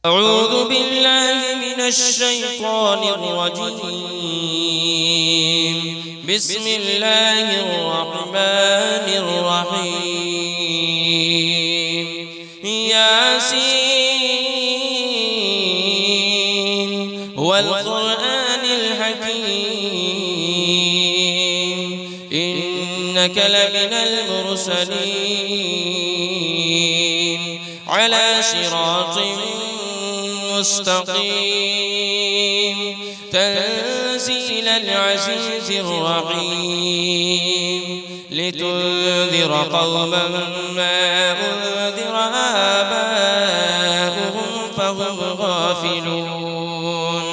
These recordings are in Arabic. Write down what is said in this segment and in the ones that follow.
أعوذ بالله من الشيطان الرجيم. بسم الله الرحمن الرحيم. ياسين والقرآن الحكيم إنك لمن المرسلين على صراط مستقيم تنزيل العزيز الرحيم لتنذر قوما ما أنذر آباؤهم فهم غافلون.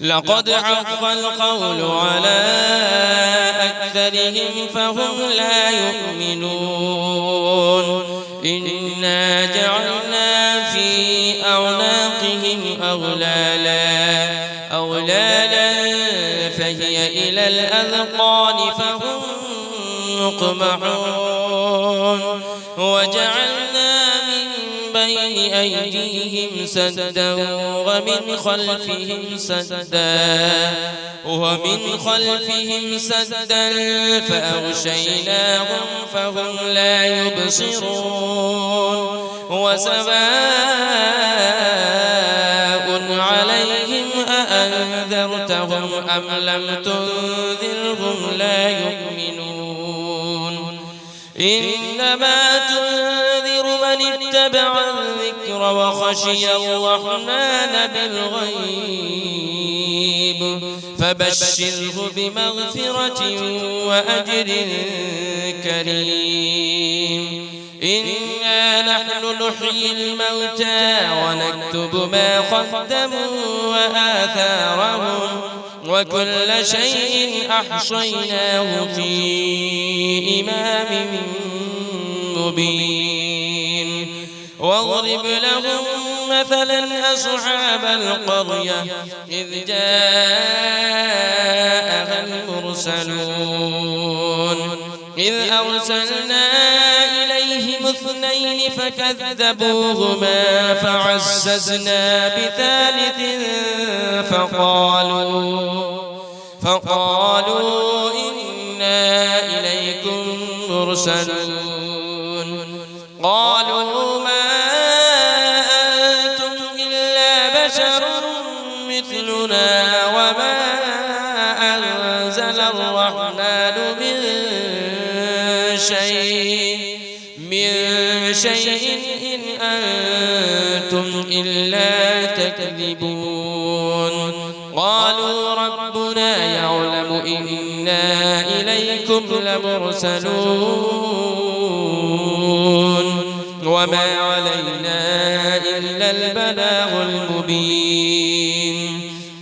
لقد حق القول على أكثرهم فهم لا يؤمنون. إنا جعلنا في أعناقهم أغلالا فهي إلى الأذقان فهم مقمحون. وجعلنا من بين أيديهم سدا ومن خلفهم سدا فأغشيناهم فهم لا يبصرون. وسواء عليهم أأنذرتهم أم لم تنذرهم لا يؤمنون. إنما تنذر من اتبع الذكر وخشي الرحمن بالغيب فبشره بمغفرة وأجر كريم. إنا نحن نحيي الموتى ونكتب ما قدموا وآثارهم وكل شيء أحصيناه في إمام مبين. واضرب لهم مثلا أصحاب القرية إذ جاءها المرسلون إذ أرسلنا إليهم 2 فكذبوهما فعززنا بثالث فقالوا إنا إليكم مرسلون. قالوا ما أنتم إلا بشر مثلنا وما أنزل الرحمن من شيء إن أنتم إلا تكذبون. قالوا ربنا يعلم إنا إليكم لمرسلون وما علينا إلا البلاغ المبين.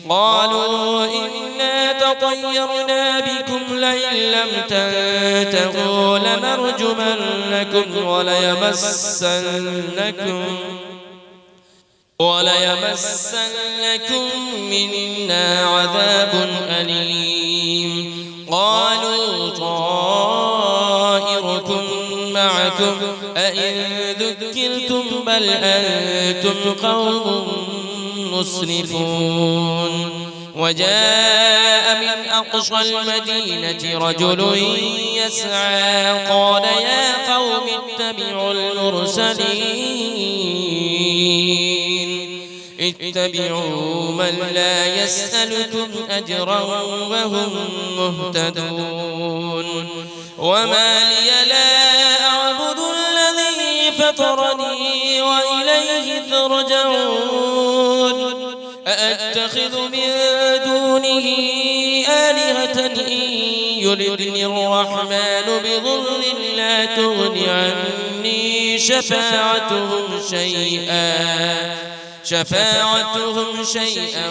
قالوا إنا تطيرنا بكم لئن لم تنتهوا لنرجمنكم وليمسنكم منا عذاب أليم. قالوا طائركم معكم أئن ذكرتم بل أنتم قوم مسرفون. وجاء من أقصى المدينة رجل يسعى قال يا قوم اتبعوا من لا يسألكم أجرا وهم مهتدون. وما لي لا أعبد الذي فطرني وإليه ترجعون. أأتخذ من دونه آلهة إن يردني الرحمن بضر لا تغن عني شفاعتهم شيئا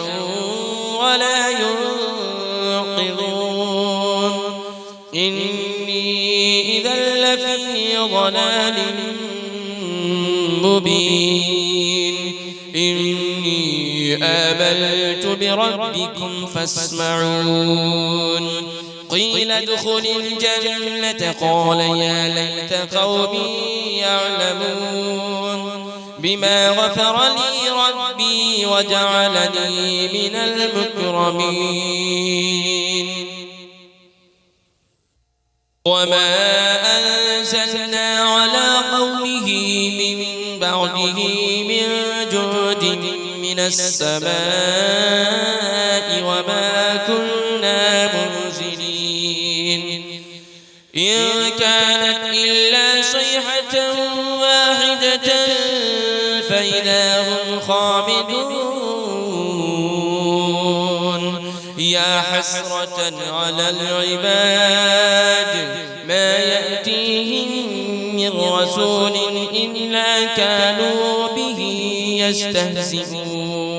ولا ينقذون. إني إذا لفي ضلال مبين. إني آمنت بربكم فاسمعون. قيل ادخل الجنة قال يا ليت قومي يعلمون. بما غفر لي ربي وجعلني من المكرمين وما أنزلنا على قومه من بعده من جود من السماء وما كنا منزلين إن كانت إلا صيحة واحدة فإذا هم خامدون يا حسرة على العباد ما يأتيهم من رسول إلا كانوا به يستهزئون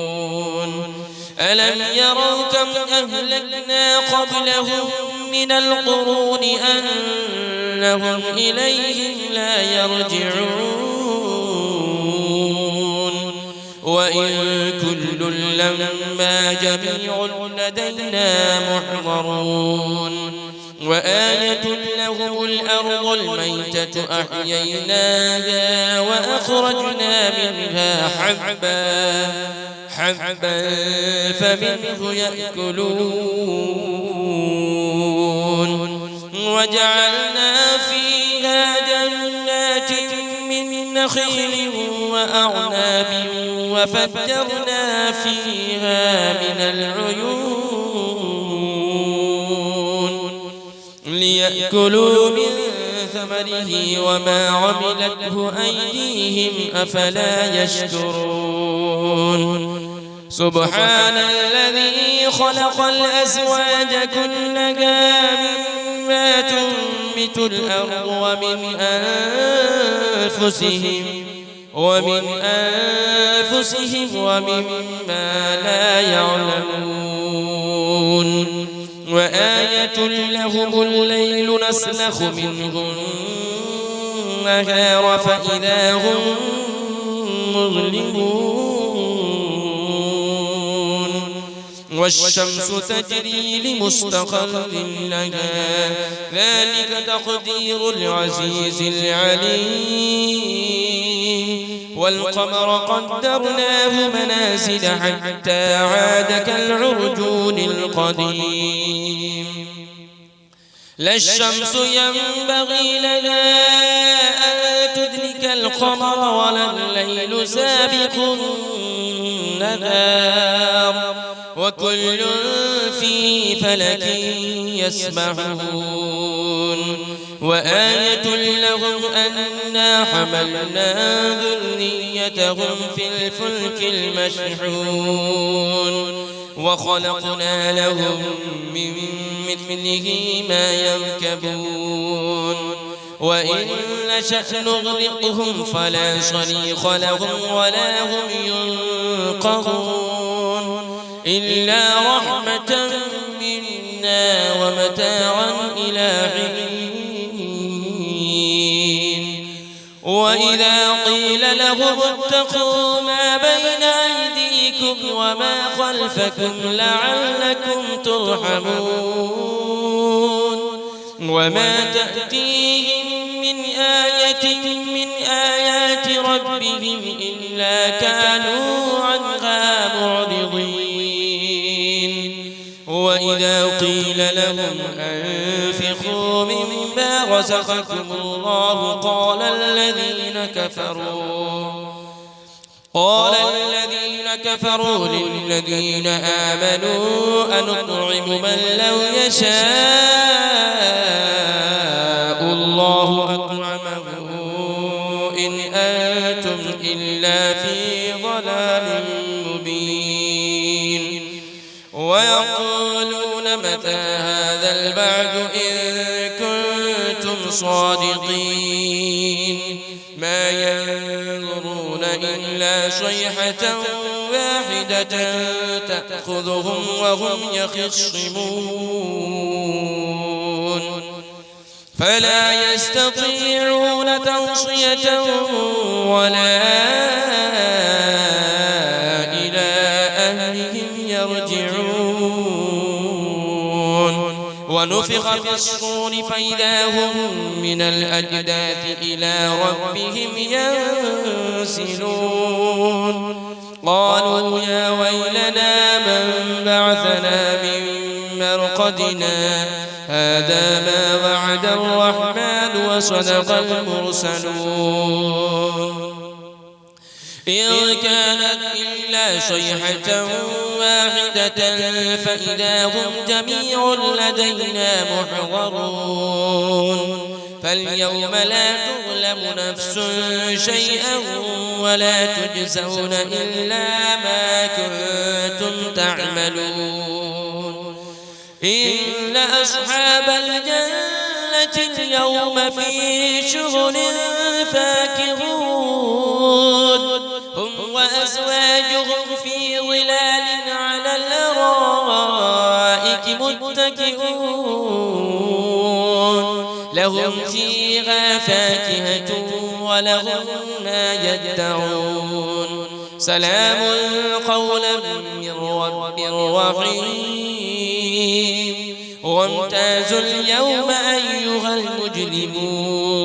ألم يروا كم أهلكنا قبلهم من القرون أنهم إليهم لا يرجعون وإن كل لما جميع لدينا محضرون وآية لهم الأرض الميتة أحييناها وأخرجنا منها حبا فمنه يأكلون وجعلنا فيها جنات من نخيل وأعناب وفجرنا فيها من العيون ليأكلوا من ثمره وما عملته أيديهم أفلا يشكرون سبحان الذي خلق الأزواج كلها مما تنبت الأرض ومن أنفسهم ومما لا يعلمون وآية لهم الليل نسلخ منه النهار فإذا هم مظلمون والشمس تجري لمستقر لها ذلك تقدير العزيز العليم والقمر قدرناه منازل حتى عاد كالعرجون القديم لا الشمس ينبغي لها أن تدرك القمر ولا الليل سابق النهار وكل في فلك يسبحون وآية لهم أنا حملنا ذريتهم في الفلك المشحون وخلقنا لهم من مثله ما يركبون وإن نشأ نغرقهم فلا صريخ لهم ولا هم ينقذون إلا رحمة منا ومتاعا إلى حين وإذا قيل لهم اتقوا ما بين أيديكم وما خلفكم لعلكم ترحمون وما تأتيهم من آية من آيات ربهم إلا كانوا عنها معرضين وإذا قيل لهم أنفقوا مما رزقكم الله قال الذين كفروا للذين آمنوا أنطعم من لو يشاء الله أطعمه إن أنتم إلا في ضلال مبين ويقولون متى هذا البعد إن كنتم صادقين ما ينظرون إلا صيحة واحدة تأخذهم وهم يخصمون فلا يستطيعون توصية ولا إلى أهلهم يرجعون ونفخ في الصور فإذا هم من الأجداث إلى ربهم ينسلون قالوا يا ويلنا من بعثنا من مرقدنا هذا ما وعد الرحمن وصدق المرسلون إن كانت إلا صيحة واحدة فإذا هم جميع لدينا محضرون فاليوم لا تظلم نفس شيئا ولا تجزون إلا ما كنتم تعملون إن أصحاب الجنة اليوم في شغل فاكهون هم وأزواجهم في ظلال على الأرائك متكئون لهم فيها فاكهة ولهم ما يدعون سلام قولا من رب رحيم وامتازوا اليوم أيها المجرمون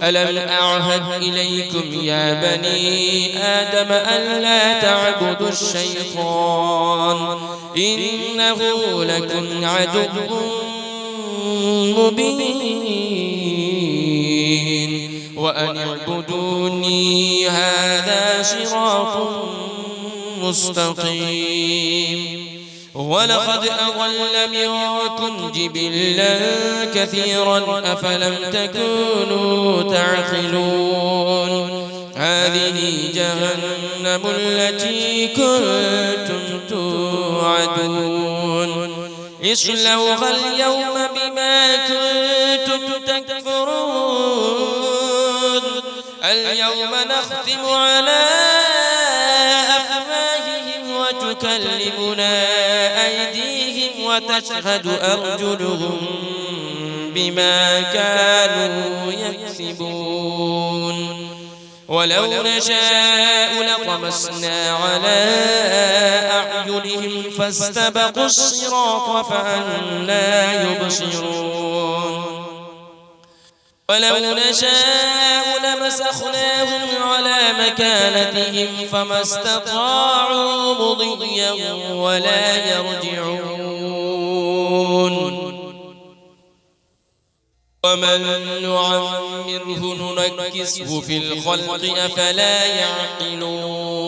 ألم أعهد إليكم يا بني آدم ألا تعبدوا الشيطان إنه لكم عدو مبين وأن اعبدوني هذا صراط مستقيم ولقد أضل منكم جبلا كثيرا أفلم تكونوا تعقلون هذه جهنم التي كنتم توعدون اصلوها اليوم بما كنتم تكفرون اليوم نختم على أفواههم وتكلمنا أيديهم وتشهد أرجلهم بما كانوا يكسبون ولو نشاء لطمسنا على أعينهم فاستبقوا الصراط فأنى يبصرون ولو نشاء لمسخناهم على مكانتهم فما استطاعوا مضيا ولا يرجعون ومن نعمره ننكسه في الخلق أفلا يعقلون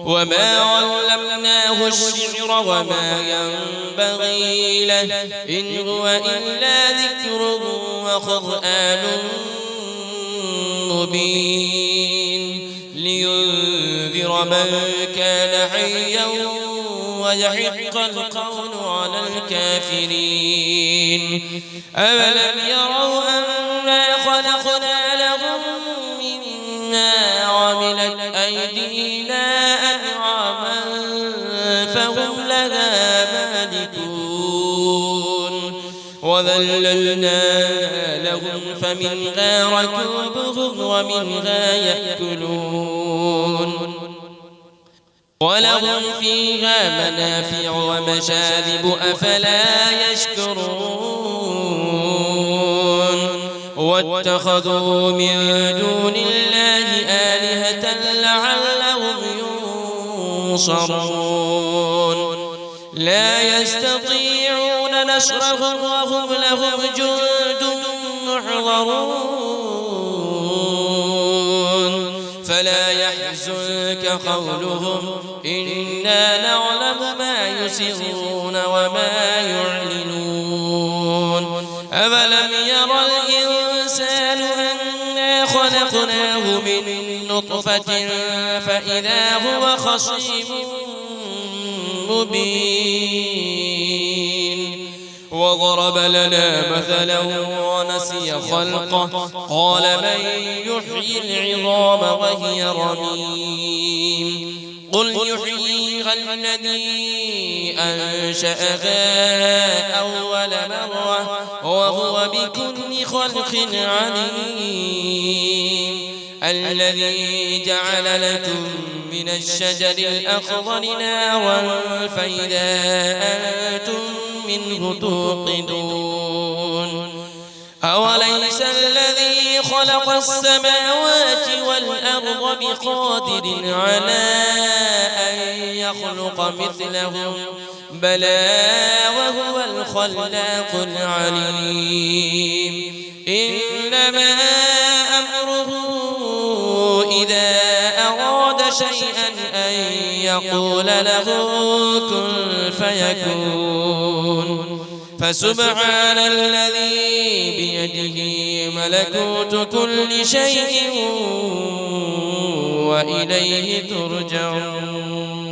وما علمناه الشعر وما ينبغي له إن هو إلا ذكر وقرآن مبين لينذر من كان حيا ويحق القول على الكافرين أولم يروا أنا خلقنا لهم مما عملت أيدينا أنعاما فهم لها مالكون وذللنا لهم فمنها ركوبهم ومنها يأكلون ولهم فيها منافع ومشارب أفلا يشكرون واتخذوا من دون الله آلهة لعلهم ينصرون لا يستطيعون نصرهم وهم لهم جند محضرون فلا يحزنك قولهم إنا نعلم ما يسرون وما يعلنون أولم يرى الإنسان أنا خلقناه من نطفة فإذا هو خصيم مبين وضرب لنا مثلا ونسي خلقه قال من يحيي العظام وهي رميم قل يحييها الذي أنشأها أول مرة وهو بكل خلق عليم الذي جعل لكم من الشجر الأخضر نارا فإذا أنتم منه توقدون أوليس الذي خلق السماوات والأرض بقادر على أن يخلق مثلهم بلى وهو الخلاق العليم إنما أمره إذا أراد شيئا أن يقول له كن فيكون فسبحان الذي بيده ملكوت كل شيء وإليه ترجعون